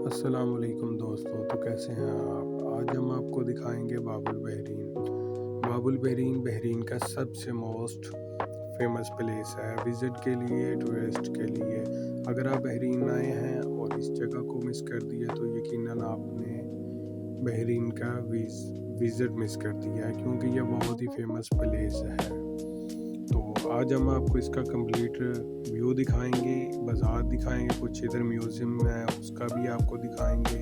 अस्सलामुअलैकुम दोस्तों, तो कैसे हैं आप। आज हम आपको दिखाएंगे बाबुल बहरीन। बाबुल बहरीन बहरीन का सबसे मोस्ट फेमस प्लेस है विज़िट के लिए, टूरिस्ट के लिए। अगर आप बहरीन आए हैं और इस जगह को मिस कर दिया तो यकीनन आपने बहरीन का विज़िट मिस कर दिया है, क्योंकि यह बहुत ही फेमस प्लेस है। तो आज हम आपको इसका कंप्लीट व्यू दिखाएंगे, बाज़ार दिखाएंगे, कुछ इधर म्यूज़ियम है उसका भी आपको दिखाएंगे,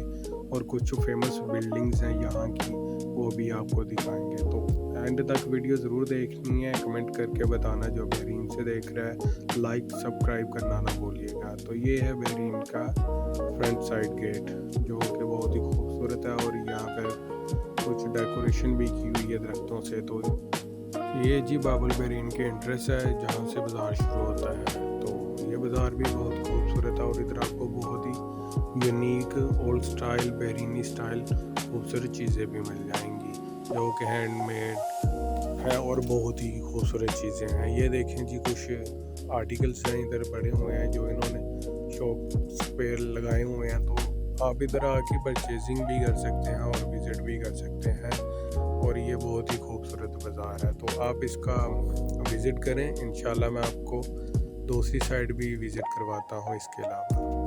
और कुछ फेमस बिल्डिंग्स हैं यहाँ की वो भी आपको दिखाएंगे। तो एंड तक वीडियो ज़रूर देखनी है। कमेंट करके बताना जो बहरीन से देख रहा है, लाइक सब्सक्राइब करना ना भूलिएगा। तो ये है बहरीन का फ्रंट साइड गेट, जो कि बहुत ही खूबसूरत है, और यहाँ पर कुछ डेकोरेशन भी की हुई है दरख्तों से। तो ये जी बाबुल बहरीन के एंट्रेंस है जहाँ से बाज़ार शुरू होता है। तो ये बाज़ार भी बहुत खूबसूरत है, और इधर आपको बहुत ही unique old style Bahraini style खूबसूरत चीज़ें भी मिल जाएंगी, जो कि हैंडमेड है और बहुत ही खूबसूरत चीज़ें हैं। ये देखें जी, कुछ आर्टिकल्स हैं इधर पड़े हुए हैं जो इन्होंने शॉप पे लगाए हुए हैं। तो आप इधर आके परचेजिंग भी कर सकते हैं और विज़िट भी कर सकते हैं, और ये बहुत ही खूबसूरत बाज़ार है। तो आप इसका विज़िट करें, इंशाल्लाह मैं आपको दूसरी साइड भी विज़िट करवाता हूँ इसके अलावा।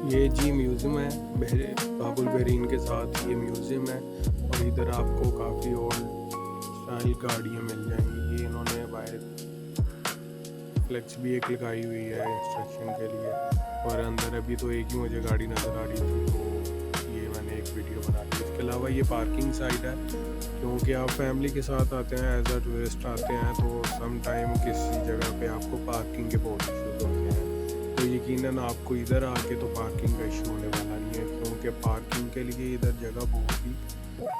ये जी म्यूज़ियम है बाबुल बहरीन के साथ ये म्यूज़ियम है, और इधर आपको काफ़ी ओल्ड स्टाइल गाड़ियाँ मिल जाएंगी। ये इन्होंने बाहर फ्लेक्स भी एक लगाई हुई है इंस्ट्रक्शन के लिए, और अंदर अभी तो एक ही मुझे गाड़ी नज़र आ रही थी, तो ये मैंने एक वीडियो बना ली। इसके अलावा ये पार्किंग साइड है, क्योंकि आप फैमिली के साथ आते हैं, एज अ टूरिस्ट आते हैं, तो सम टाइम किसी जगह पे आपको पार्किंग के बहुत इशूज़ होते हैं। तो यकीनन आपको इधर आके तो पार्किंग का इशू होने वाला नहीं है, क्योंकि पार्किंग के लिए इधर जगह बहुत ही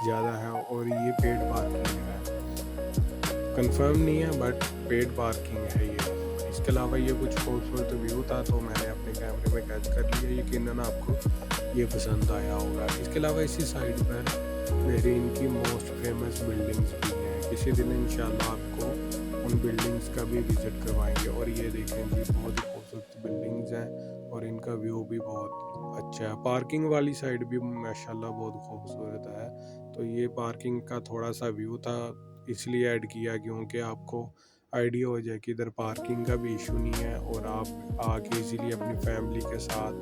ज़्यादा है, और ये पेड पार्किंग है। कंफर्म नहीं है बट पेड पार्किंग है ये। इसके अलावा ये कुछ खूबसूरत व्यू था, तो मैंने अपने कैमरे में कैच कर लिया। यकीनन आपको ये पसंद आया होगा। इसके अलावा इसी साइड पर बहरीन की मोस्ट फेमस बिल्डिंग्स भी हैं। किसी दिन इंशाल्लाह आपको उन बिल्डिंग्स का भी विज़िट करवाएंगे। और ये देखें जी, बहुत ही खूबसूरत बिल्डिंग्स हैं, और इनका व्यू भी बहुत अच्छा है। पार्किंग वाली साइड भी माशाल्लाह बहुत खूबसूरत है। तो ये पार्किंग का थोड़ा सा व्यू था, इसलिए ऐड किया क्योंकि आपको आइडिया हो जाए कि इधर पार्किंग का भी इशू नहीं है, और आप आके इजीली अपनी फैमिली के साथ,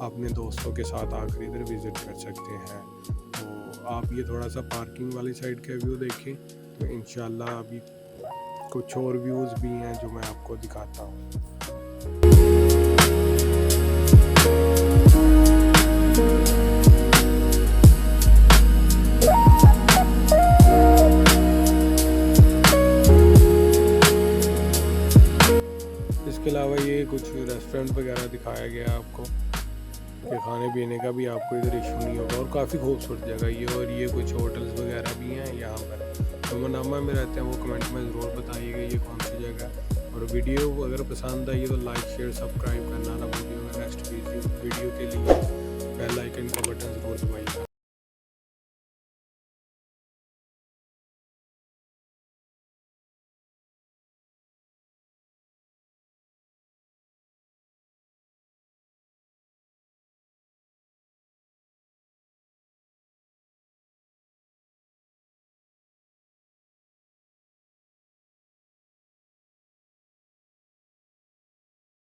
अपने दोस्तों के साथ आकर इधर विज़िट कर सकते हैं। तो आप ये थोड़ा सा पार्किंग वाली साइड का व्यू देखें, तो इंशाल्लाह अभी कुछ और व्यूज़ भी हैं जो मैं आपको दिखाता हूँ। इसके अलावा ये कुछ रेस्टोरेंट वगैरह दिखाया गया आपको, कि खाने पीने का भी आपको इधर इशू नहीं होगा, और काफ़ी खूबसूरत जगह ये। और ये कुछ होटल्स वगैरह भी हैं यहाँ पर। जो मनामा में रहते हैं वो कमेंट में ज़रूर बताइएगा ये कौन सी जगह है। और वीडियो अगर पसंद आई तो लाइक शेयर सब्सक्राइब करना ना भूलिएगा। नेक्स्ट वीडियो के लिए बेल आइकन का बटन ज़रूर दबाइएगा।